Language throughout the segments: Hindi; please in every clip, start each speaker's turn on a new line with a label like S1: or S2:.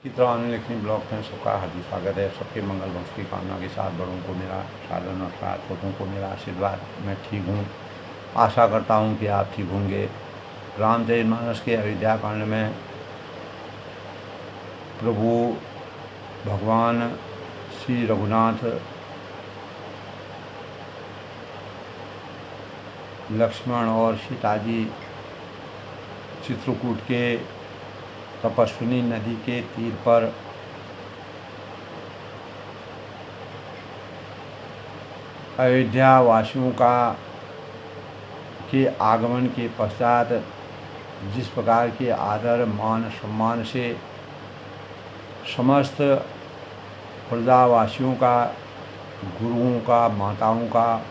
S1: इसी तरह अन्य लेखनी ब्लॉग में सबका हार्दिक स्वागत है। सबके मंगल वंश की कामना के साथ बड़ों को मेरा सादर नमस्कार, छोटों को मेरा आशीर्वाद। मैं ठीक हूँ, आशा करता हूँ कि आप ठीक होंगे। रामचरितमानस के अयोध्या कांड में प्रभु भगवान श्री रघुनाथ लक्ष्मण और सीता जी चित्रकूट के तपस्विनी नदी के तीर पर अयोध्या वासियों के आगमन के पश्चात जिस प्रकार के आदर मान सम्मान से समस्त प्रजावासियों का, गुरुओं का, माताओं का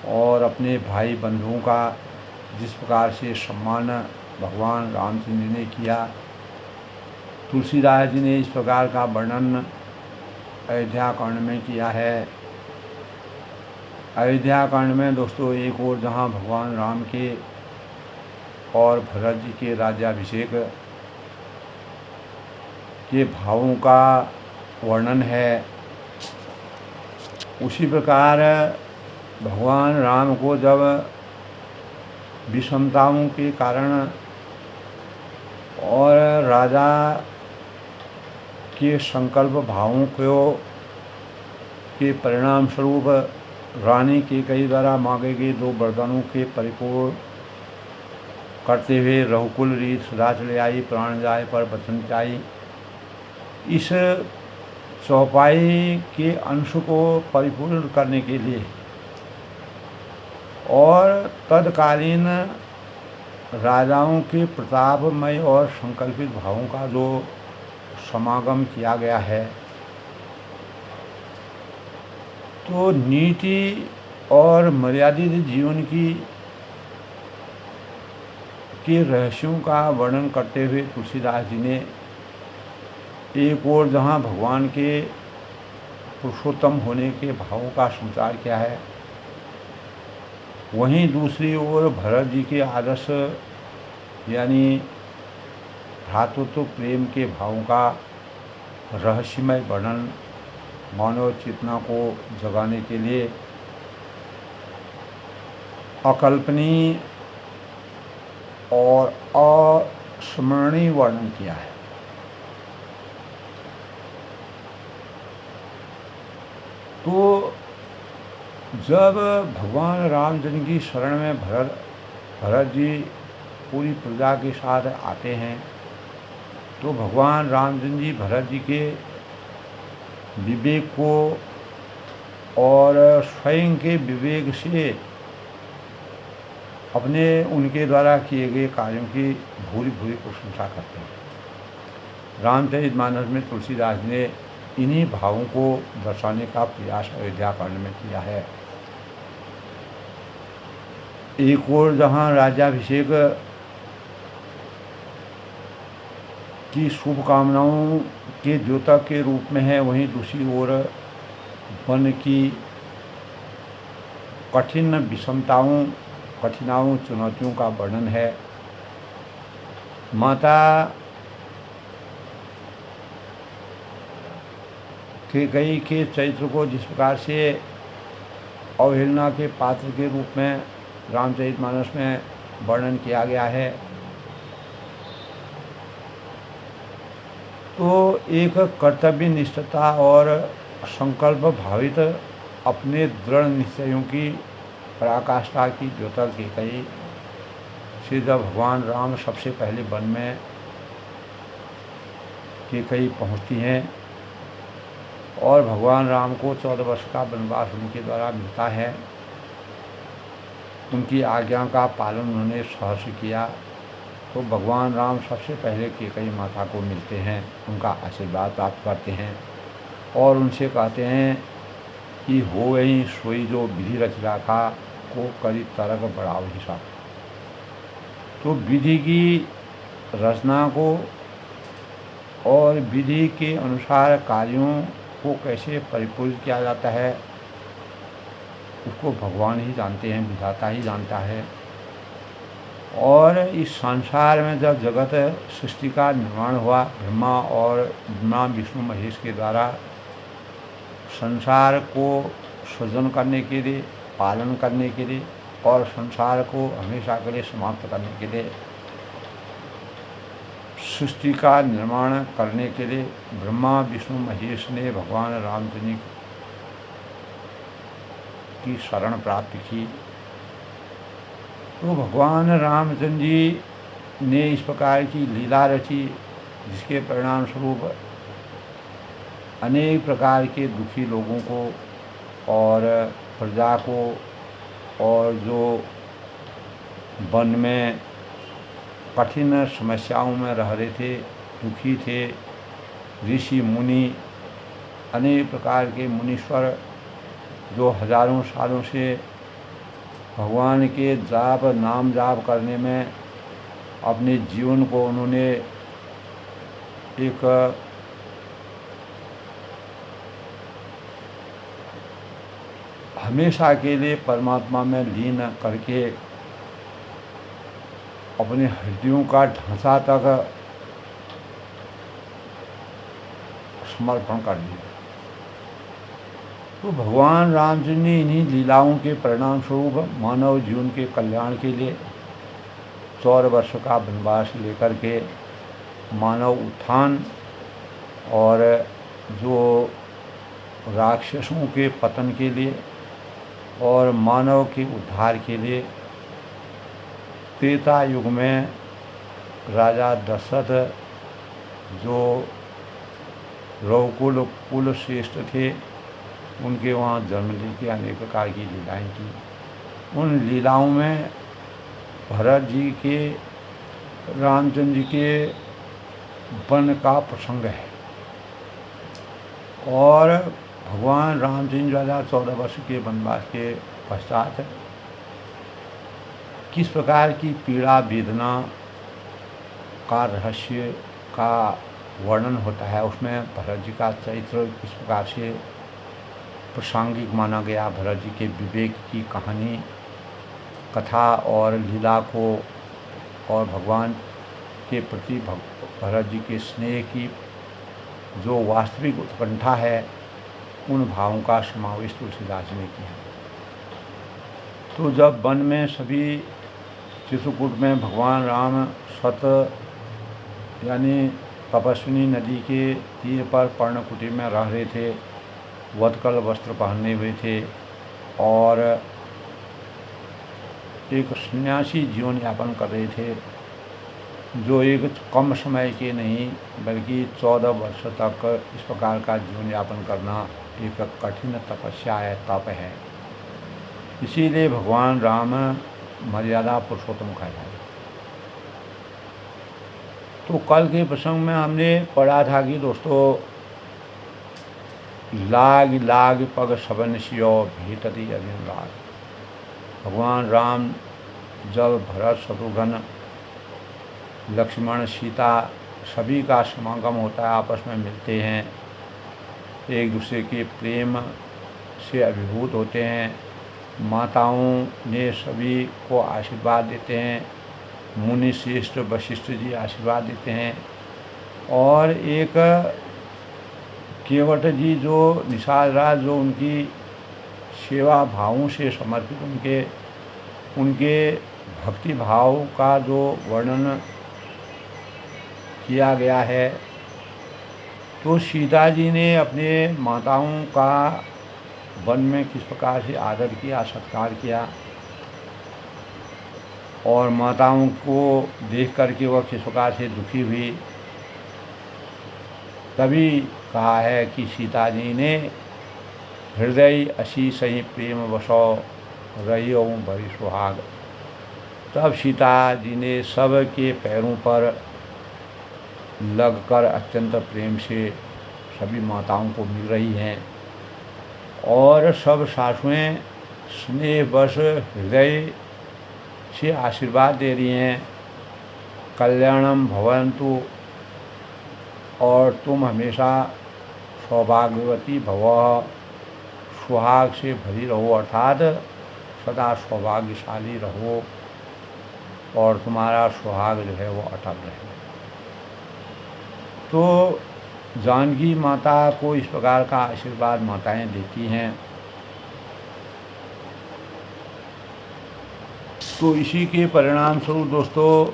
S1: और अपने भाई बंधुओं का जिस प्रकार से सम्मान भगवान रामचंद्र जी ने किया, तुलसीदास जी ने इस प्रकार का वर्णन अयोध्या कांड में किया है। अयोध्या कांड में दोस्तों एक ओर जहाँ भगवान राम के और भरत जी के राज्याभिषेक के भावों का वर्णन है, उसी प्रकार भगवान राम को जब विषमताओं के कारण और राजा के संकल्प भावों के परिणाम स्वरूप रानी कैकेयी द्वारा मांगे गए 2 वरदानों के परिपूर्ण करते हुए रघुकुल रीत सदा चले आई, प्राण जाए पर वचन चाई, इस चौपाई के अंश को परिपूर्ण करने के लिए और तत्कालीन राजाओं के प्रतापमय और संकल्पित भावों का जो समागम किया गया है, तो नीति और मर्यादित जीवन के रहस्यों का वर्णन करते हुए तुलसीदास जी ने एक ओर जहाँ भगवान के पुरुषोत्तम होने के भावों का संचार किया है, वहीं दूसरी ओर भरत जी के आदर्श यानी भ्रातृत्व प्रेम के भावों का रहस्यमय वर्णन मानव चेतना को जगाने के लिए अकल्पनीय और अस्मरणीय वर्णन किया है। तो जब भगवान रामचंद्र की शरण में भरत जी पूरी प्रजा के साथ आते हैं, तो भगवान रामचंद्र जी भरत जी के विवेक को और स्वयं के विवेक से अपने उनके द्वारा किए गए कार्यों की भूरी भूरी प्रशंसा करते हैं। रामचरितमानस में तुलसीदास ने इन्हीं भावों को दर्शाने का प्रयास अयोध्या कांड में किया है। एक ओर जहाँ राज्याभिषेक की शुभकामनाओं के द्योतक के रूप में है, वहीं दूसरी ओर वन की कठिनाओं चुनौतियों का वर्णन है। माता कैकेयी के चरित्र को जिस प्रकार से अवहेलना के पात्र के रूप में रामचरितमानस में वर्णन किया गया है, तो एक कर्तव्य निष्ठता और संकल्प भावित अपने दृढ़ निश्चयों की पराकाष्ठा की द्योतक कैकेयी से जब भगवान राम सबसे पहले वन में कैकेयी पहुँचती हैं और भगवान राम को 14 वर्ष का वनवास उनके द्वारा मिलता है, उनकी आज्ञा का पालन उन्होंने सहर्ष किया, तो भगवान राम सबसे पहले कैकेयी माता को मिलते हैं, उनका आशीर्वाद प्राप्त करते हैं और उनसे कहते हैं कि हो वही सोई जो विधि रच राखा, को करी तरक बढ़ाओ हिसाब। तो विधि की रचना को और विधि के अनुसार कार्यों को कैसे परिपूर्ण किया जाता है, उसको भगवान ही जानते हैं, विधाता ही जानता है। और इस संसार में जब जगत सृष्टि का निर्माण हुआ, ब्रह्मा विष्णु महेश के द्वारा संसार को सृजन करने के लिए, पालन करने के लिए और संसार को हमेशा के लिए समाप्त करने के लिए, सृष्टि का निर्माण करने के लिए ब्रह्मा विष्णु महेश ने भगवान रामचंद्र जी की शरण प्राप्त की। तो भगवान रामचंद्र जी ने इस प्रकार की लीला रची, जिसके परिणाम स्वरूप अनेक प्रकार के दुखी लोगों को और प्रजा को, और जो वन में कठिन समस्याओं में रह रहे थे, दुखी थे, ऋषि मुनि, अनेक प्रकार के मुनीश्वर जो हजारों सालों से भगवान के नाम जाप करने में अपने जीवन को उन्होंने एक हमेशा के लिए परमात्मा में लीन करके अपने हृदयों का ढांचा तक समर्पण कर दिया। तो भगवान रामचंद्र ने इन्हीं लीलाओं के परिणाम स्वरूप मानव जीवन के कल्याण के लिए 14 वर्ष का वनवास लेकर के मानव उत्थान और जो राक्षसों के पतन के लिए और मानव के उद्धार के लिए त्रेता युग में राजा दशरथ जो रघुकुल कुल श्रेष्ठ थे, उनके वहाँ जन्म लेके अनेक प्रकार की लीलाएं की। उन लीलाओं में भरत जी के, रामचंद्र जी के वन का प्रसंग है। और भगवान रामचंद्र राजा 14 वर्ष के वनवास के पश्चात किस प्रकार की पीड़ा वेदना का रहस्य का वर्णन होता है, उसमें भरत जी का चरित्र किस प्रकार से प्रासंगिक माना गया, भरत जी के विवेक की कहानी, कथा और लीला को, और भगवान के प्रति भरत जी के स्नेह की जो वास्तविक उत्कंठा है, उन भावों का समावेश तुलसीदास ने किया। तो जब वन में सभी चित्रकूट में भगवान राम सत यानी तपस्विनी नदी के तीर पर पर्णकुटी में रह रहे थे, वत्कल वस्त्र पहने हुए थे और एक सन्यासी जीवन यापन कर रहे थे, जो एक कम समय के नहीं बल्कि 14 वर्ष तक इस प्रकार का जीवन यापन करना एक कठिन तपस्या है, तप है। इसीलिए भगवान राम मर्यादा पुरुषोत्तम कहलाए। तो कल के प्रसंग में हमने पढ़ा था कि दोस्तों, लाग लाग पग सबन सियो भीतरी अभिन लाग। भगवान राम जब भरत शत्रुघ्न लक्ष्मण सीता सभी का समागम होता है, आपस में मिलते हैं, एक दूसरे के प्रेम से अभिभूत होते हैं, माताओं ने सभी को आशीर्वाद देते हैं, मुनि श्रेष्ठ वशिष्ठ जी आशीर्वाद देते हैं, और एक केवट जी जो निषाद राज जो उनकी सेवा भावों से समर्पित उनके भक्ति भाव का जो वर्णन किया गया है। तो सीता जी ने अपने माताओं का वन में किस प्रकार से आदर किया, सत्कार किया, और माताओं को देख करके वह किस प्रकार से दुखी हुई, तभी कहा है कि सीता जी ने हृदय असी सही प्रेम वसो रही बड़ी सुहाग। तब सीता जी ने सब के पैरों पर लगकर अत्यंत प्रेम से सभी माताओं को मिल रही हैं, और सब सासुएं स्नेहवश हृदय से आशीर्वाद दे रही हैं, कल्याणम भवन्तु, और तुम हमेशा सौभाग्यवती भव, सुहाग से भरी रहो, अर्थात सदा सौभाग्यशाली रहो। और तुम्हारा सुहाग जो है वो अटल रहे। तो जानकी माता को इस प्रकार का आशीर्वाद माताएं देती हैं। तो इसी के परिणाम स्वरूप दोस्तों,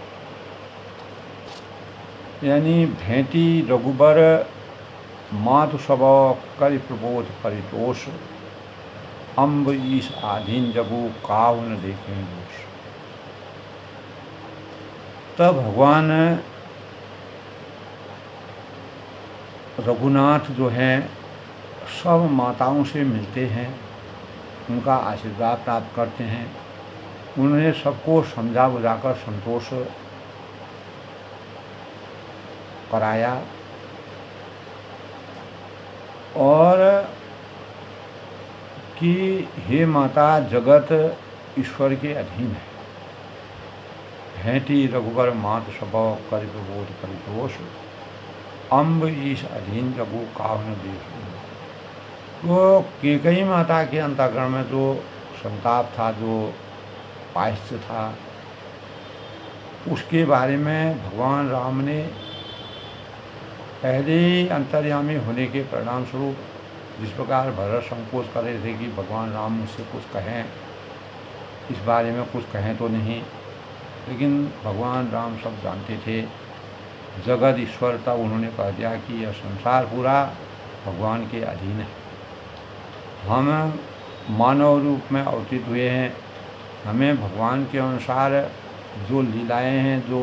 S1: यानी भेंटी रघुबर मातु सब करि प्रबोध परितोष, अम्ब ईश आधीन जगु काहु न देखें दोष। तब भगवान रघुनाथ जो हैं सब माताओं से मिलते हैं, उनका आशीर्वाद प्राप्त करते हैं। उन्होंने सबको समझा बुझाकर संतोष कराया और कि हे माता, जगत ईश्वर के अधीन है। भेंटी रघुबर मात सब करि प्रबोध परितोष, अम्ब ईश अधीन जगु काहु न देखें। तो कैकेयी माता के अंतःकरण में जो संताप था, जो पायश्च था, उसके बारे में भगवान राम ने पहले ही अंतर्यामी होने के परिणाम स्वरूप, जिस प्रकार भरत संकोच कर रहे थे कि भगवान राम मुझसे कुछ कहें, इस बारे में कुछ कहें तो नहीं, लेकिन भगवान राम सब जानते थे। जगत ईश्वर तब उन्होंने कह दिया कि यह संसार पूरा भगवान के अधीन है। हम मानव रूप में अवतीर्ण हुए हैं, हमें भगवान के अनुसार जो लीलाएं हैं, जो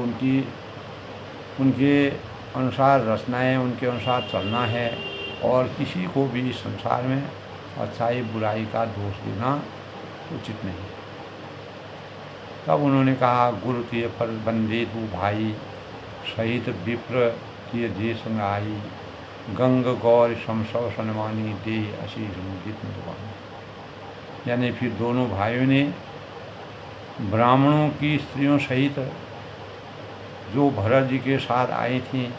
S1: उनके अनुसार रचनाएं, उनके अनुसार चलना है, और किसी को भी इस संसार में अच्छाई बुराई का दोष देना उचित नहीं। तब उन्होंने कहा, गुरु तिय पर बंदे तू भाई, सहित विप्र तिय जे संगाई, गंग गौर समसव सनमानी दे अशीष मुदित मधुबानी। यानी फिर दोनों भाइयों ने ब्राह्मणों की स्त्रियों सहित जो भरत जी के साथ आई थीं,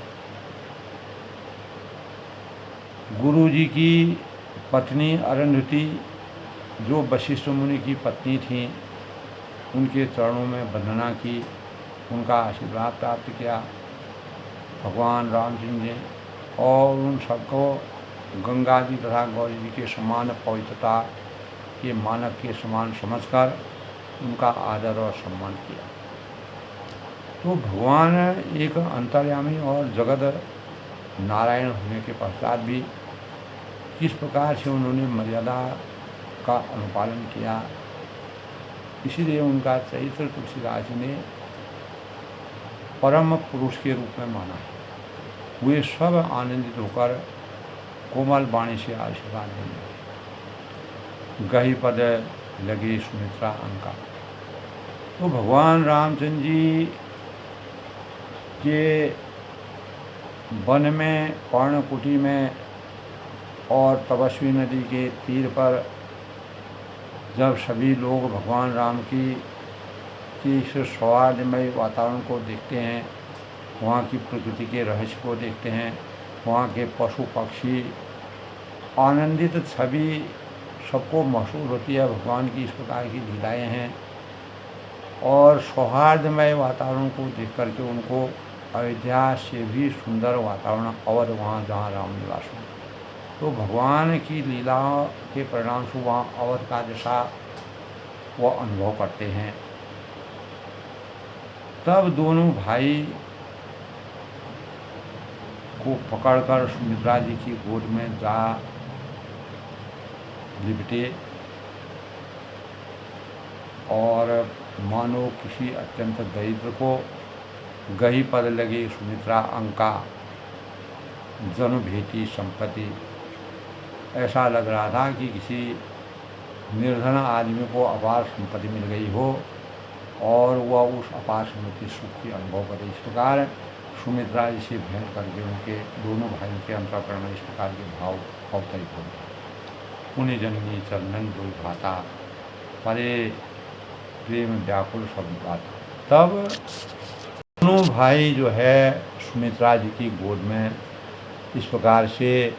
S1: गुरु जी की पत्नी अरुंधति जो वशिष्ठ मुनि की पत्नी थीं, उनके चरणों में वंदना की, उनका आशीर्वाद प्राप्त किया भगवान रामचंद्र जी, और उन सबको गंगा जी तथा गौरी जी के समान पवित्रता के मानक के समान समझकर उनका आदर और सम्मान किया। तो भगवान एक अंतर्यामी और जगत नारायण होने के पश्चात भी किस प्रकार से उन्होंने मर्यादा का अनुपालन किया, इसीलिए उनका चरित्र तुलसीदास जी ने परम पुरुष के रूप में माना है। वे सब आनंदित होकर कोमल वाणी से आशीर्वाद देंगे। गही पद लगे सुमित्रा अंका। तो भगवान रामचंद्र जी के वन में, पर्णकुटी में और तपस्वी नदी के तीर पर जब सभी लोग भगवान राम की इस सौहार्दमय वातावरण को देखते हैं, वहाँ की प्रकृति के रहस्य को देखते हैं, वहाँ के पशु पक्षी आनंदित छवि सबको महसूस होती है। भगवान की इस प्रकार की लीलाएँ हैं, और सौहार्दमय वातावरण को देख करके उनको अयोध्या से भी सुंदर वातावरण और वहाँ जहाँ राम निवास हो, तो भगवान की लीलाओं के परिणाम से वहाँ अवध का जैसा वह अनुभव करते हैं। तब दोनों भाई को पकड़कर सुमित्रा जी की गोद में जा लिपटे, और मानो किसी अत्यंत दरिद्र को गही पद लगे सुमित्रा अंका, जनु भेटी संपत्ति। ऐसा लग रहा था कि किसी निर्धन आदमी को अपार संपत्ति मिल गई हो और वह उस अपार संपत्ति सुख की अनुभव करे। इस प्रकार सुमित्रा जी से भेंट करके उनके दोनों भाइयों के अंतःकरण में इस प्रकार के भाव अवतरित हो गए। पुण्य जननी चंदन दो भाता, परे प्रेम व्याकुल सब बात। तब दोनों भाई जो है सुमित्रा जी की गोद में इस प्रकार से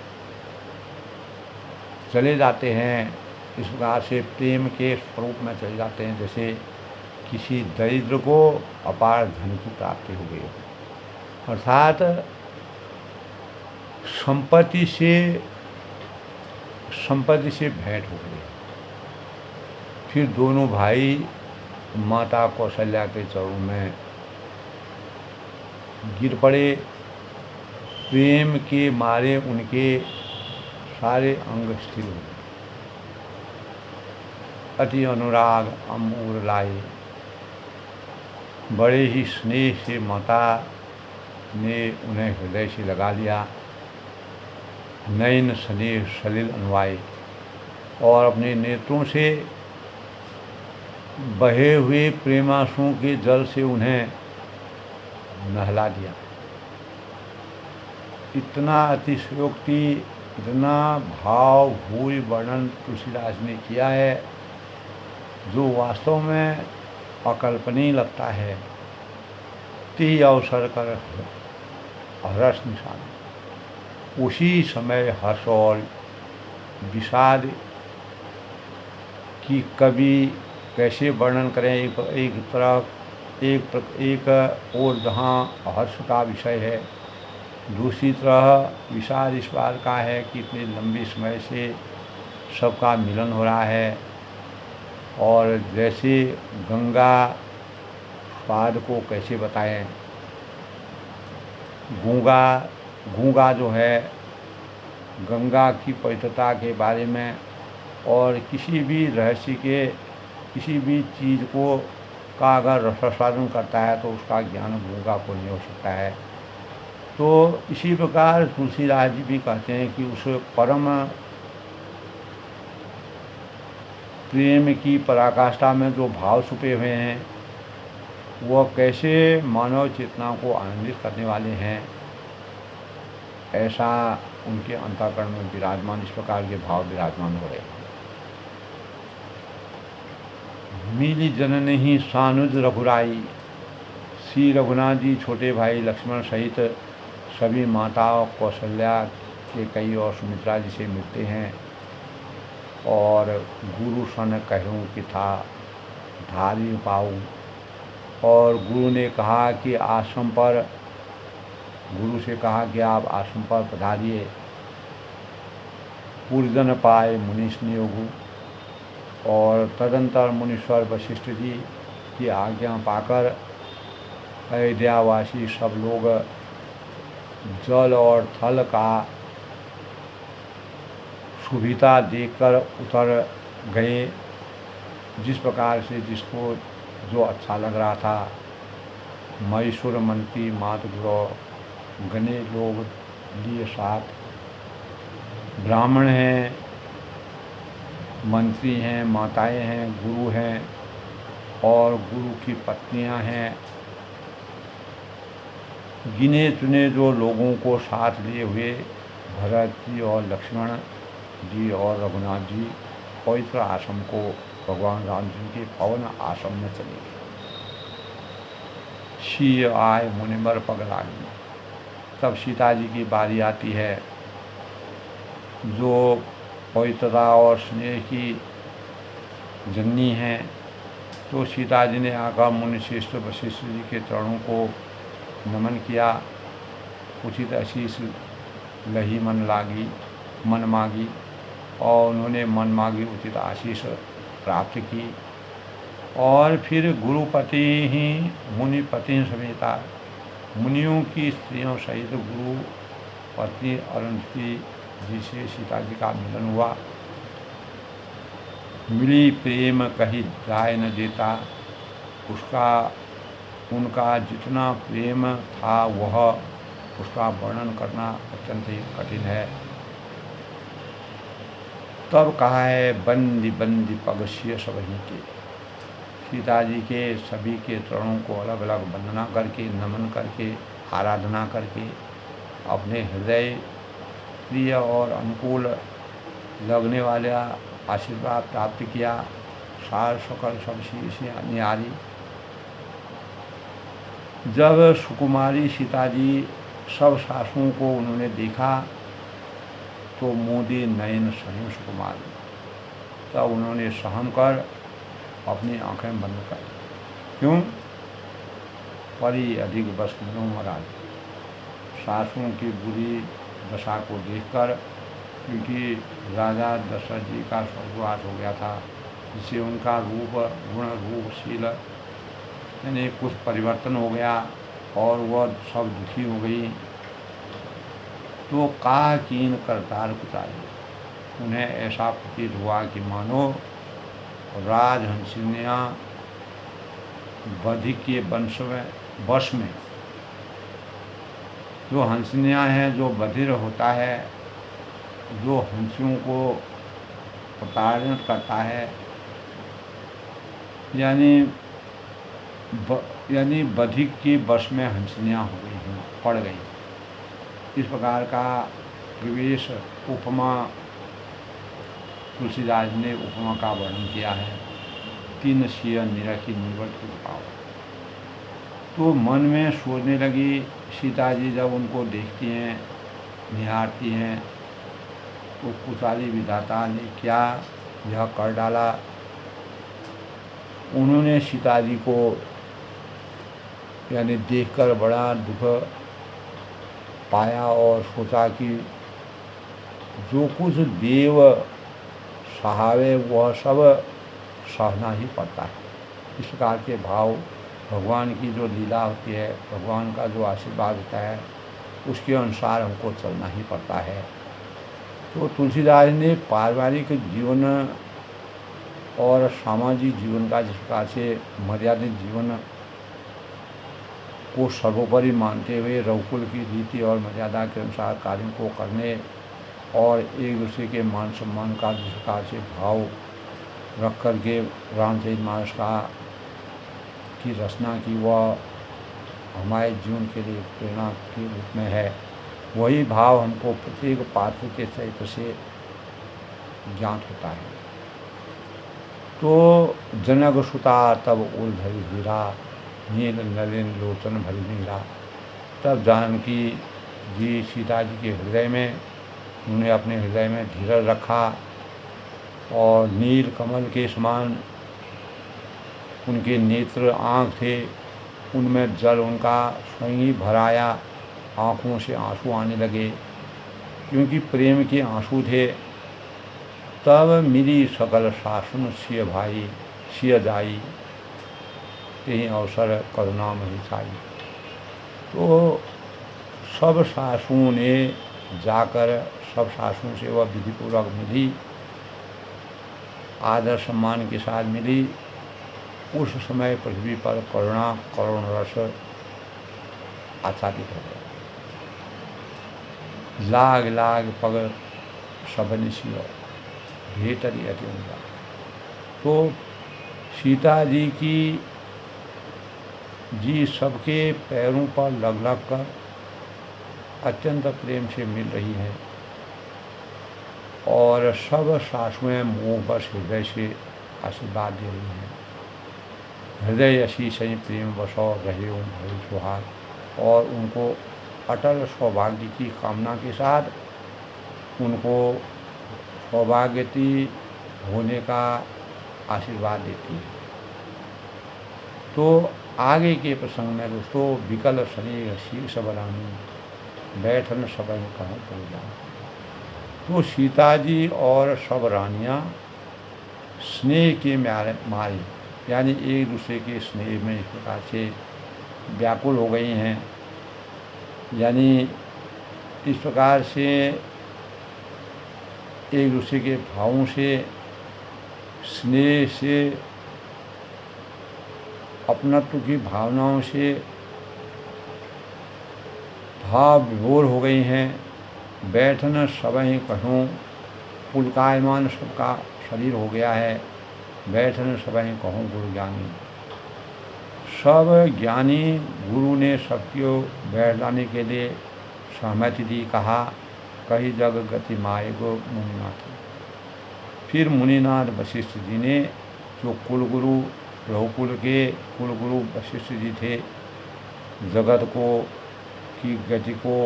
S1: चले जाते हैं, इस प्रकार से प्रेम के स्वरूप में चले जाते हैं। जैसे किसी दरिद्र को अपार धन की प्राप्ति हो गई, अर्थात संपत्ति से भेंट हो गई। फिर दोनों भाई माता कौशल्या के चरणों में गिर पड़े। प्रेम के मारे उनके सारे अंग स्थिर हो गए। अति अनुराग अमूर लाए, बड़े ही स्नेह से माता ने उन्हें हृदय से लगा लिया। नयन स्नेह सलिल अनुवाए, और अपने नेत्रों से बहे हुए प्रेमांसुओं के जल से उन्हें नहला दिया। इतना अतिशयोक्ति, इतना भावभूय वर्णन तुलसीदास ने किया है जो वास्तव में अकल्पनीय लगता है। ती अवसर कर हर्ष निशान, उसी समय हर्ष और विषाद की कवि कैसे वर्णन करें। एक और जहाँ हर्ष का विषय है, दूसरी तरह विषाद इस बात का है कि इतने लंबे समय से सबका मिलन हो रहा है। और जैसे गंगा स्वाद को कैसे बताएं, गूंगा जो है गंगा की पवित्रता के बारे में और किसी भी रहस्य के, किसी भी चीज़ को का अगर रसास्वादन करता है तो उसका ज्ञान गूंगा को नहीं हो सकता है। तो इसी प्रकार तुलसीदास जी भी कहते हैं कि उस परम प्रेम की पराकाष्ठा में जो भाव छुपे हुए हैं वह कैसे मानव चेतना को आनंदित करने वाले हैं, ऐसा उनके अंतःकरण में विराजमान इस प्रकार के भाव विराजमान हो रहे हैं। मिली जननी ही सानुज रघुराई, श्री रघुनाथ जी छोटे भाई लक्ष्मण सहित सभी माताओं कौशल्या के कई और सुमित्रा जी से मिलते हैं। और गुरु सन कहूँ कि था धारी पाऊँ, और गुरु ने कहा कि आश्रम पर, गुरु से कहा कि आप आश्रम पर पधारिए। पूर्जन पाए मुनीश नियोगु, और तदंतर मुनीश्वर वशिष्ठ जी की आज्ञा पाकर अयोध्यावासी सब लोग जल और थल का सुविधा देखकर उतर गए। जिस प्रकार से जिसको जो अच्छा लग रहा था, मैसूर मंत्री मातगुरु गने लोग लिए साथ, ब्राह्मण हैं, मंत्री हैं, माताएं हैं, गुरु हैं और गुरु की पत्नियां हैं। गिने चुने जो लोगों को साथ लिए हुए भरत जी और लक्ष्मण जी और रघुनाथ जी पवित्र आश्रम को भगवान राम जी के पवन आश्रम में चले गए। शी आय मुनिवर पग लागी, तब सीता जी की बारी आती है जो पवित्रता और स्नेह की जननी है। तो सीता जी ने आकर मुनिश्रेष्ठ वशिष्ठ जी के चरणों को नमन किया। उचित आशीष लही मन मांगी, और उन्होंने मन मांगी उचित आशीष प्राप्त की। और फिर गुरुपति ही मुनिपति समेता, मुनियों की स्त्रियों सहित गुरु पत्नी अरुंधति जी से सीता जी का मिलन हुआ। मिली प्रेम कही जाय न देता, उनका जितना प्रेम था वह उसका वर्णन करना अत्यंत ही कठिन है। तब कहा है बंदी बंदी पगशिय सबही के, सीता जी के सभी के चरणों को अलग अलग वंदना करके, नमन करके, आराधना करके अपने हृदय प्रिय और अनुकूल लगने वाले आशीर्वाद प्राप्त किया। सार सकल सब से न्यारी। जब सुकुमारी सीता जी सब सासुओं को उन्होंने देखा तो मोदी नयन सहम सुकुमारी, तब उन्होंने सहम कर अपनी आंखें बंद कर क्यों? परी अधिक बस नो महाराज। सासुओं की बुरी दशा को देखकर, क्योंकि राजा दशरथ जी का स्वर्गवास हो गया था, जिससे उनका रूप गुण रूपशील यानी कुछ परिवर्तन हो गया और वह सब दुखी हो गई, तो काकीन करतार उतारी। उन्हें ऐसा प्रतीत हुआ कि मानो राजहंसिनियाँ बधिक के वश में, जो हंसिनियाँ हैं, जो बधिर होता है, जो हंसियों को प्रताड़ित करता है, यानी बधिक के वश में हंसिनियाँ हो गई हैं, पड़ गई। इस प्रकार का विवेश उपमा तुलसीदास ने उपमा का वर्णन किया है। तीन सिय निरखी निवट पाओ। तो मन में सोचने लगी सीता जी, जब उनको देखती हैं, निहारती हैं, तो कुशाली विधाता ने क्या यह कर डाला। उन्होंने सीता जी को यानी देखकर बड़ा दुख पाया और सोचा कि जो कुछ देव सहावे वह सब सहना ही पड़ता है। इस प्रकार के भाव, भगवान की जो लीला होती है, भगवान का जो आशीर्वाद होता है, उसके अनुसार हमको चलना ही पड़ता है। तो तुलसीदास ने पारिवारिक जीवन और सामाजिक जीवन का जिस प्रकार से मर्यादित जीवन को सर्वोपरि मानते हुए रघुकुल की रीति और मर्यादा के अनुसार कार्यों को करने और एक दूसरे के मान सम्मान का जिस प्रकार से भाव रख कर के रामचरितमानस की रचना की, वह हमारे जीवन के लिए प्रेरणा के रूप में है। वही भाव हमको प्रत्येक पात्र के चरित्र से ज्ञात होता है। तो जनक सुता तब उल धरि हीरा, नील नलिन लोचन भरी मीरा। तब जानकी जी सीता जी के हृदय में, उन्हें अपने हृदय में धीरज रखा और नील कमल के समान उनके नेत्र आँख थे, उनमें जल उनका स्वयं ही भर आया, आँखों से आंसू आने लगे, क्योंकि प्रेम के आंसू थे। तब मिली सकल शासन सिय भाई सिय जाई, तेहि अवसर करुणा मही छाई। तो सब सासुओं ने जाकर, सब सासुओं से वह विधिपूर्वक मिली, आदर सम्मान के साथ मिली। उस समय पृथ्वी पर करुण रस आच्छादित हो गया। लाग लाग पग सबन सियो, भेटरी अति उनका। तो सीता जी सबके पैरों पर लग लग कर अत्यंत प्रेम से मिल रही है और सब सासुएं मुँह बस हृदय से आशीर्वाद दे रही हैं। हृदय असी सही प्रेम बसो रहे ओं भरी सुहाग, और उनको अटल सौभाग्य की कामना के साथ उनको सौभाग्यवती होने का आशीर्वाद देती है। तो आगे के प्रसंग में दोस्तों, विकल शनि शीर्ष बलानी, बैठन सबन कहूँ पूजा। तो सीता जी और सब रानियाँ स्नेह के मारे यानी एक दूसरे के स्नेह में इस प्रकार से व्याकुल हो गई हैं, यानी इस प्रकार से एक दूसरे के भावों से, स्नेह से, अपनत्व की भावनाओं से भाव विभोर हो गई हैं। बैठन सबहि कहूँ, पुलकायमान सबका शरीर हो गया है। बैठन सबहि कहूँ गुरु ज्ञानी, सब ज्ञानी गुरु ने सबको बैठ लाने के लिए सहमति दी। कहा कही जग गति माए गो मुनिनाथ। फिर मुनिनाथ वशिष्ठ जी ने, जो कुलगुरु रघुकुल के कुलगुरु वशिष्ठ जी थे, जगत को की गति को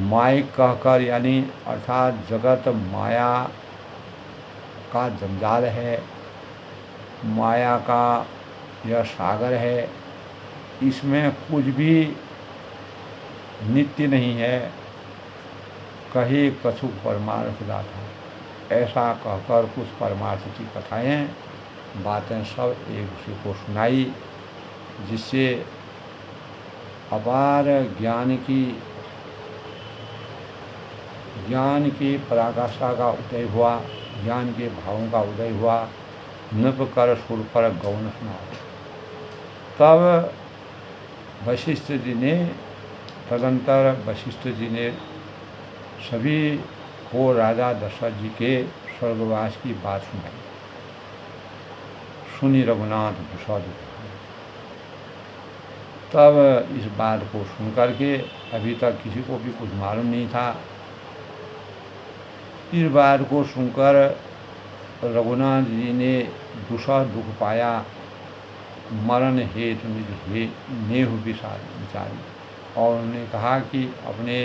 S1: माइक कहकर, यानी अर्थात जगत माया का जंजाल है, माया का यह सागर है, इसमें कुछ भी नित्य नहीं है, कहे कछुक परमार्थ गाथा। ऐसा कहकर कुछ परमार्थ की कथाएं बातें सब एक दूसरे को सुनाई, जिससे अपार ज्ञान की पराकाष्ठा का उदय हुआ, ज्ञान के भावों का उदय हुआ। नृप कर सुर पर गौन सुनाओ। तब वशिष्ठ जी ने, तदंतर वशिष्ठ जी ने सभी को राजा दशरथ जी के स्वर्गवास की बात सुनाई। सुनी रघुनाथ दुसौद। तब इस बात को सुनकर के, अभी तक किसी को भी कुछ मालूम नहीं था, इस बात को सुनकर रघुनाथ जी ने दूसरा दुख पाया, मरण हेतु निज नेह विचारी, और उन्होंने कहा कि अपने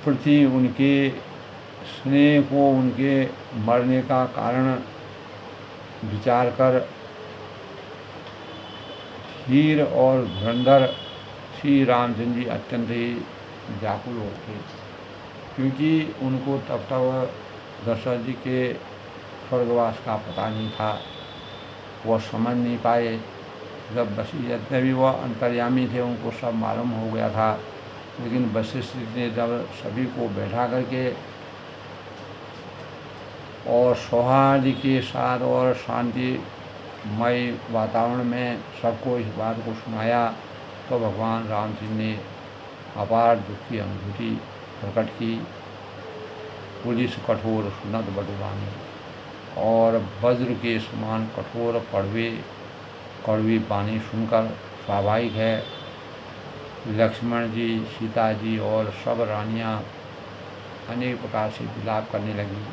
S1: प्रति उनके स्नेह को, उनके मरने का कारण विचार कर धीर और धुरंधर श्री रामचंद्र जी अत्यंत ही व्याकुल हो गए, क्योंकि उनको तब तक दशरथ जी के स्वर्गवास का पता नहीं था, वह समझ नहीं पाए। जब वशिष्ठ भी वह अंतर्यामी थे, उनको सब मालूम हो गया था, लेकिन वशिष्ठ ने जब सभी को बैठा करके और सौहार्द के साथ और शांतिमय वातावरण में सबको इस बात को सुनाया, तो भगवान राम जी ने अपार दुख की अनुभूति प्रकट की। पुलिस कठोर सुनत बटुवानी, और वज्र के समान कठोर कड़वी वाणी सुनकर स्वाभाविक है लक्ष्मण जी, सीता जी और सब रानियां अनेक प्रकार से विलाप करने लगी।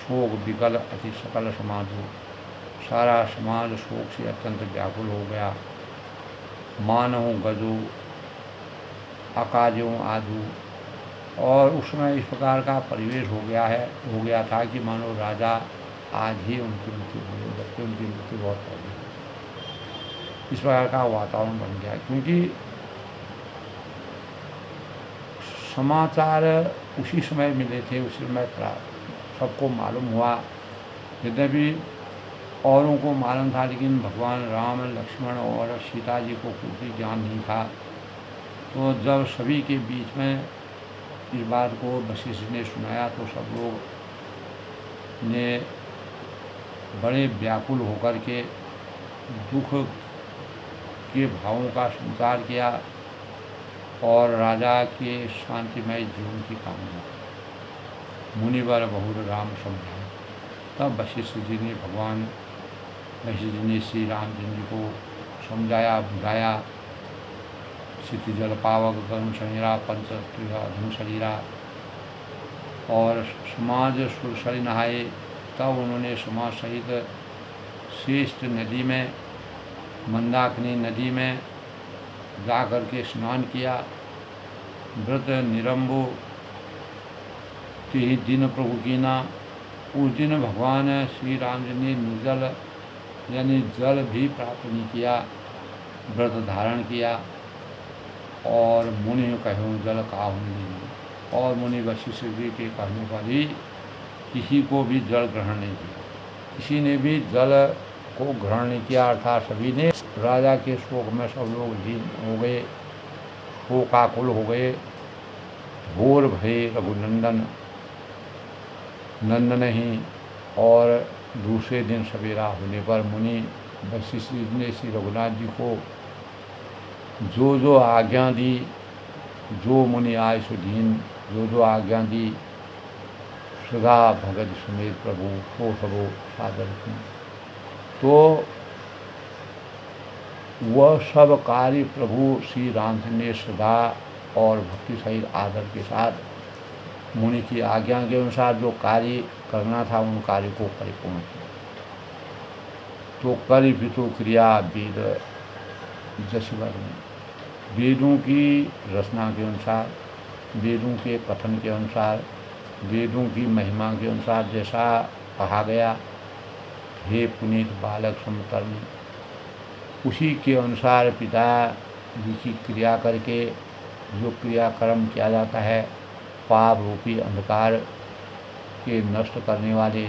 S1: शोक विकल अति सकल समाज हो, सारा समाज शोक से अत्यंत व्याकुल हो गया। मानव गजो अकाजों आदू, और उस समय इस प्रकार का परिवेश हो गया था कि मानो राजा आज ही उनकी मृत्यु हुई, जबकि उनकी मृत्यु बहुत पहले हुई। इस प्रकार का वातावरण बन गया, क्योंकि समाचार उसी समय मिले थे, उसी समय सबको मालूम हुआ। यद्यपि औरों को मालूम था, लेकिन भगवान राम, लक्ष्मण और सीता जी को कुछ भी ज्ञान नहीं था। तो जब सभी के बीच में इस बात को वशिष्ठ ने सुनाया, तो सब लोग ने बड़े व्याकुल होकर के दुख के भावों का संचार किया और राजा के शांतिमय जीवन की कामना। मुनिवर बहुर राम समझाए। तब वशिष्ठ जी ने श्री रामचंद्र जी को समझाया, बुझाया। क्षिति जल पावक गरुण शरीरा पंच अधम शरीरा, और समाज सुरसरी नहाए। तब उन्होंने समाज सहित श्रेष्ठ नदी में, मंदाकिनी नदी में जा कर के स्नान किया। व्रत निरंबो ही दिन प्रभु कीना। उस दिन भगवान श्री राम जी ने निर्जल यानी जल भी प्राप्त नहीं किया, व्रत धारण किया। और मुनि कहूँ जल काहू नहीं, और मुनि वशिष्ठ जी के कहने पर ही किसी को भी जल ग्रहण नहीं किया, किसी ने भी जल को ग्रहण नहीं किया। अर्थात सभी ने राजा के शोक में सब लोग लीन हो गए, शोकाकुल हो गए। घोर भये रघुनंदन नंदन ही। और दूसरे दिन सवेरा होने पर मुनि वशिष्ठ ने श्री रघुनाथ जी को जो आज्ञा दी, जो मुनि आय सुदीन, जो आज्ञा दी, सदा भगत समेत प्रभु को सबो सादर की। तो वह सब कार्य प्रभु श्री रामचंद्र ने सदा और भक्ति सहित आदर के साथ मुनि की आज्ञा के अनुसार जो कार्य करना था, उन कार्य को परिपूर्ण किया। तो करि पितु क्रिया वेद जसवर में, वेदों की रचना के अनुसार, वेदों के कथन के अनुसार, वेदों की महिमा के अनुसार जैसा कहा गया हे पुनीत बालक समतर्णी। उसी के अनुसार पिता जी की क्रिया करके जो क्रियाक्रम किया जाता है, पाप रूपी अंधकार के नष्ट करने वाले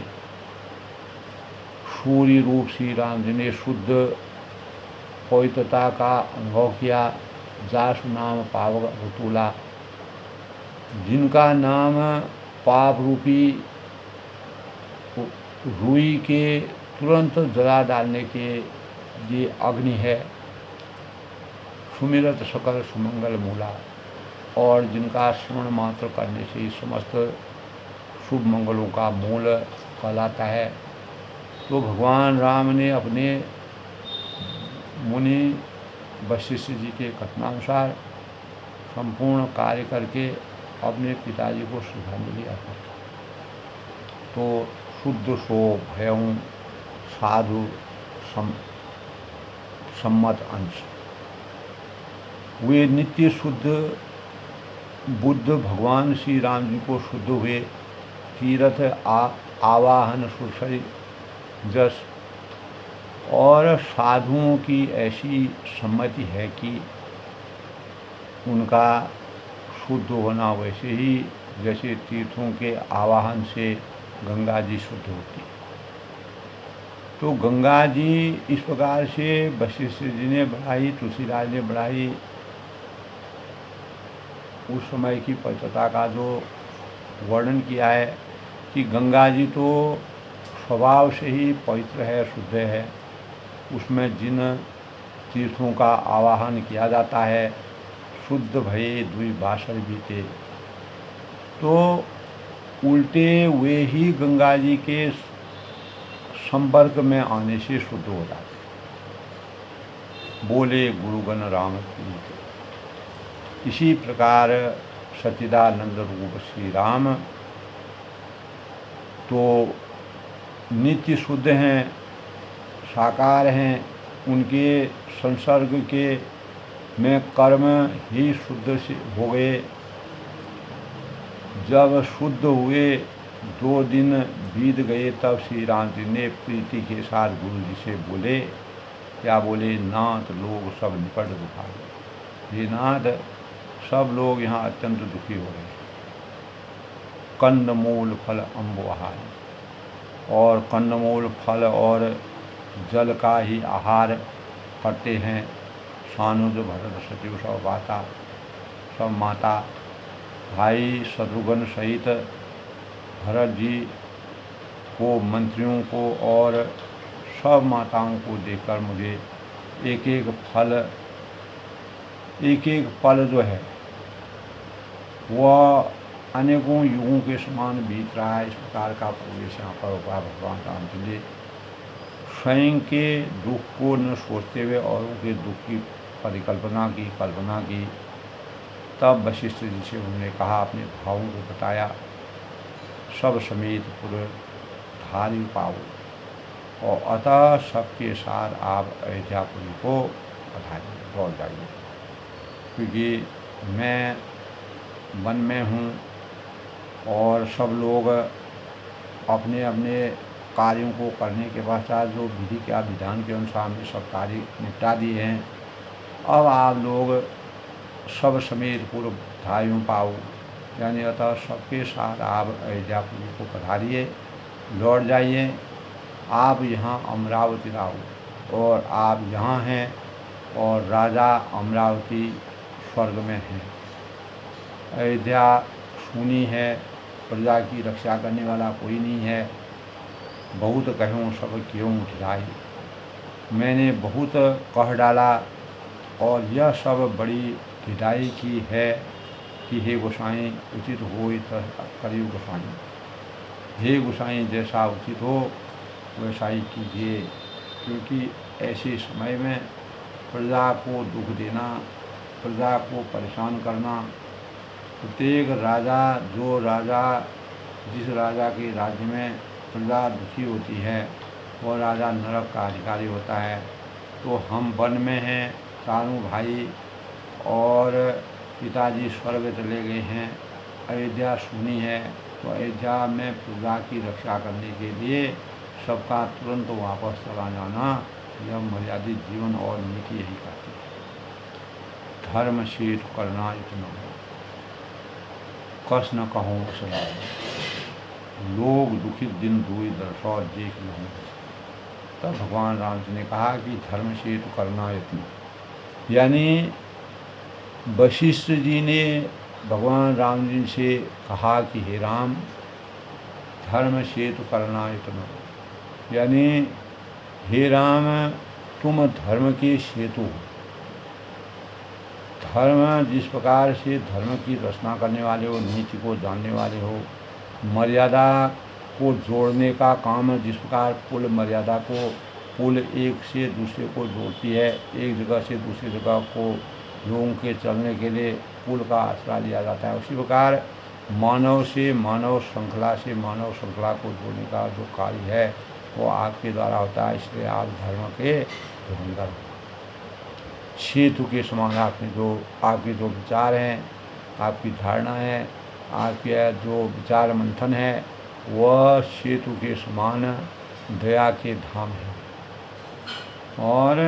S1: सूर्य रूप श्री राम जी ने शुद्ध पवित्रता का अनुभव किया। जासु नाम पावक भूतूला, जिनका नाम पाप रूपी रुई के तुरंत जला डालने के लिए अग्नि है। सुमिरत सकल सुमंगल मूला, और जिनका श्रवण मात्र करने से ही समस्त शुभ मंगलों का मूल कहलाता है। तो भगवान राम ने अपने मुनि वशिष्ठ जी के कथनानुसार संपूर्ण कार्य करके अपने पिताजी को श्रद्धांजलि अर्पित की। तो शुद्ध सो भयं साधु सम्मत अंश, वे नित्य शुद्ध बुद्ध भगवान श्री राम जी को शुद्ध हुए तीर्थ आवाहन सुरसरी जस, और साधुओं की ऐसी सम्मति है कि उनका शुद्ध होना वैसे ही जैसे तीर्थों के आवाहन से गंगा जी शुद्ध होती। तो गंगा जी इस प्रकार से वशिष्ठ जी ने बढ़ाई, तुलसीदास ने बढ़ाई। उस समय की पवित्रता का जो वर्णन किया है कि गंगा जी तो स्वभाव से ही पवित्र है, शुद्ध है। उसमें जिन तीर्थों का आवाहन किया जाता है, शुद्ध भये दुई बासर बीते, तो उल्टे वे ही गंगा जी के संपर्क में आने से शुद्ध हो जाते। बोले गुरुगण राम की। इसी प्रकार सच्चिदानंद रूप श्री राम तो नित्य शुद्ध हैं, साकार हैं। उनके संसर्ग के में कर्म ही शुद्ध से हो गए। जब शुद्ध हुए 2 दिन बीत गए, तब श्री राम जी ने प्रीति के साथ गुरु जी से बोले, क्या बोले, नाथ लोग सब निकट दुखा गए। ये नाथ सब लोग यहाँ अत्यंत दुखी हो रहे हैं। कंदमूल फल अम्ब आहार, और कंदमूल फल और जल का ही आहार करते हैं। सानुज भरत सचिव सब माता, सब माता भाई शत्रुघ्न सहित भरत जी को, मंत्रियों को और सब माताओं को देखकर मुझे एक एक पल जो है वह अनेकों युगों के समान बीत रहा है। इस प्रकार का प्रवेश यहाँ पर हुआ। भगवान रामचंद्र जी स्वयं के दुख को न सोचते हुए औरों के दुख की कल्पना की। तब वशिष्ठ जी से उन्होंने कहा, अपने भावों को बताया, सब समेत पुर धारी पाओ, और अतः सबके साथ आप अयोध्यापुरी को पधारिए, लौट जाइए। क्योंकि मैं वन में हूँ और सब लोग अपने अपने कार्यों को करने के पश्चात जो विधि के विधान के अनुसार हमने सब कार्य निपटा दिए हैं। अब आप लोग सब समेत पूर्व धारियों पाओ, यानी अतः सबके साथ आप अयोध्यापुरी को पधारिए, लौट जाइए। आप यहाँ अमरावती रहो, और आप यहाँ हैं और राजा अमरावती स्वर्ग में हैं। अयोध्या सूनी है, प्रजा की रक्षा करने वाला कोई नहीं है। बहुत कहूँ सब क्यों उठलाई, मैंने बहुत कह डाला, और यह सब बड़ी ढिलाई की है कि हे गोसाई उचित हो करियो गोसाई। हे गोसाई जैसा उचित हो वैसा ही कीजिए, क्योंकि ऐसे समय में प्रजा को दुख देना, प्रजा को परेशान करना, प्रत्येक राजा जिस राजा के राज्य में प्रजा दुखी होती है वह राजा नरक का अधिकारी होता है। तो हम वन में हैं, चारों भाई, और पिताजी स्वर्ग चले गए हैं। अयोध्या सुनी है, तो अयोध्या में प्रजा की रक्षा करने के लिए सबका तुरंत वापस चला जाना, यह मर्यादित जीवन और नीति यही कहती है। धर्म शेष करना इतना कस न कहूँ सदा, लोग दुखित दिन दुई दर्शौ देख लूँ। तब भगवान राम जी ने कहा कि धर्म शेष करना इतना, यानी वशिष्ठ जी ने भगवान राम जी से कहा कि हे राम, धर्म सेतु करना इतना, यानी हे राम, तुम धर्म के सेतु हो। धर्म जिस प्रकार से धर्म की रचना करने वाले हो, नीति को जानने वाले हो, मर्यादा को जोड़ने का काम जिस प्रकार पुल मर्यादा को, पुल एक से दूसरे को जोड़ती है, एक जगह से दूसरी जगह को लोगों के चलने के लिए पुल का आसरा लिया जाता है, उसी प्रकार मानव से मानव श्रृंखला से मानव श्रृंखला को जोड़ने का जो कार्य है वो आपके द्वारा होता है। इसलिए आप धर्म के धुरंधर हो। सेतु के समान आपके जो विचार हैं, आपकी धारणा है, आपके जो विचार मंथन है, वह सेतु के समान दया के धाम है। और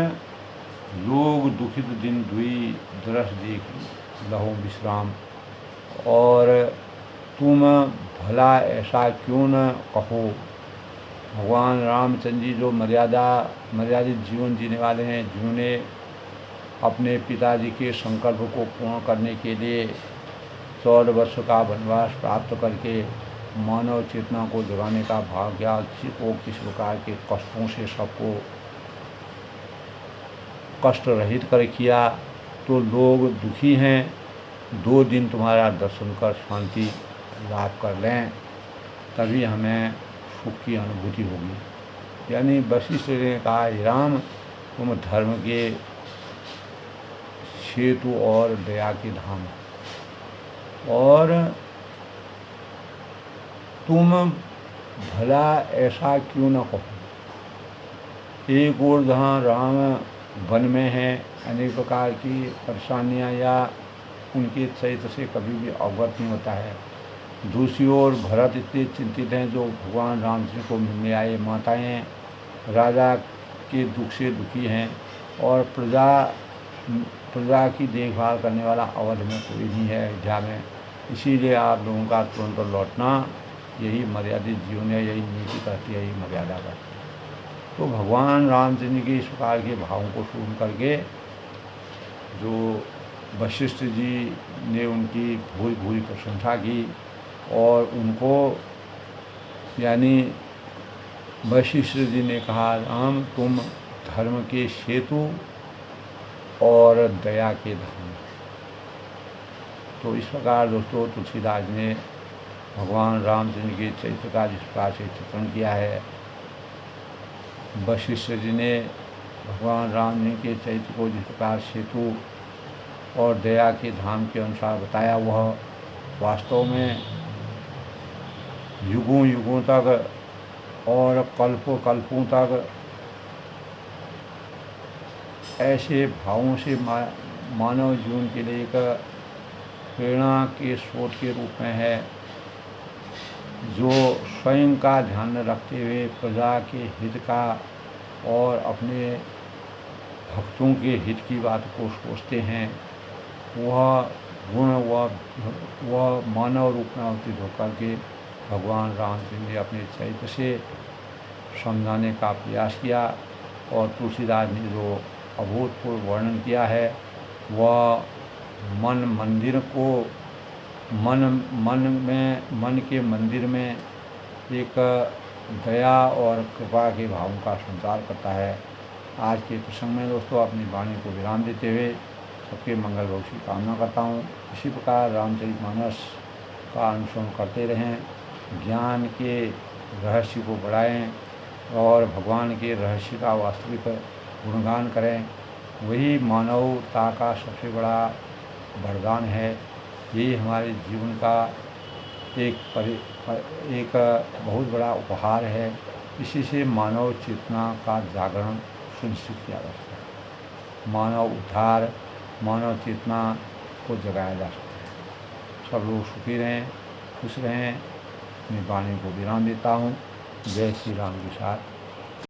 S1: लोग दुखित दिन दुई दरस देख लहो विश्राम, और तुम भला ऐसा क्यों न कहो। भगवान रामचंद्र जी जो मर्यादित जीवन जीने वाले हैं, जिन्होंने अपने पिताजी के संकल्प को पूर्ण करने के लिए 14 वर्ष का वनवास प्राप्त करके मानव चेतना को जगाने का भाव किया, किसी को किस प्रकार के कष्टों से सबको कष्ट रहित कर किया, तो लोग दुखी हैं। 2 दिन तुम्हारा दर्शन कर शांति लाभ कर लें, तभी हमें सुख की अनुभूति होगी। यानी वशिष्ठ ने कहा, राम, तुम धर्म के सेतु और दया के धाम, और तुम भला ऐसा क्यों न कहो। एक ओर जहाँ राम वन में हैं, अनेक प्रकार की परेशानियाँ या उनके चरित्र से कभी भी अवगत नहीं होता है। दूसरी ओर भरत इतने चिंतित हैं, जो भगवान राम जी को मिलने आए। माताएं राजा के दुख से दुखी हैं, और प्रजा की देखभाल करने वाला अवध में कोई नहीं है, अयोध्या में। इसीलिए आप लोगों का तुरंत लौटना यही मर्यादित जीवन है, यही नीति कहती है, यही मर्यादा करती है। तो भगवान रामचंद्र के इस प्रकार के भावों को सुन करके जो वशिष्ठ जी ने उनकी भूरी भूरी प्रशंसा की, और उनको यानी वशिष्ठ जी ने कहा, राम, तुम धर्म के सेतु और दया के धाम। तो इस प्रकार दोस्तों तुलसीदास ने भगवान रामचंद्र के चरित्र का जिस प्रकार से चित्रण किया है, वशिष्ठ जी ने भगवान राम जी के चरित्र को जिस प्रकार सेतु और दया के धाम के अनुसार बताया, वह वास्तव में युगों युगों तक और कल्पों कल्पों तक ऐसे भावों से मानव जीवन के लिए एक प्रेरणा के स्रोत के रूप में है, जो स्वयं का ध्यान रखते हुए प्रजा के हित का और अपने भक्तों के हित की बात को सोचते हैं। वह गुण वह मानव रूप में अवतीर्ण होकर के भगवान रामचंद्र ने अपने चरित्र से समझाने का प्रयास किया। और तुलसीदास ने जो अभूतपूर्व वर्णन किया है, वह मंदिर को मन के मंदिर में एक दया और कृपा के भावों का संचार करता है। आज के प्रसंग में दोस्तों अपनी वाणी को विराम देते हुए सबके मंगल भोग की कामना करता हूँ। इसी प्रकार रामचरितमानस का अनुसरण करते रहें, ज्ञान के रहस्य को बढ़ाएं और भगवान के रहस्य का वास्तविक गुणगान करें। वही मानवता का सबसे बड़ा वरदान है। यही हमारे जीवन का एक बहुत बड़ा उपहार है। इसी से मानव चेतना का जागरण सुनिश्चित किया जा सकता है, मानव उद्धार, मानव चेतना को जगाया जा सकता है। सब लोग सुखी रहें, खुश रहें। अपनी वाणी को विराम देता हूँ। जय श्री राम के साथ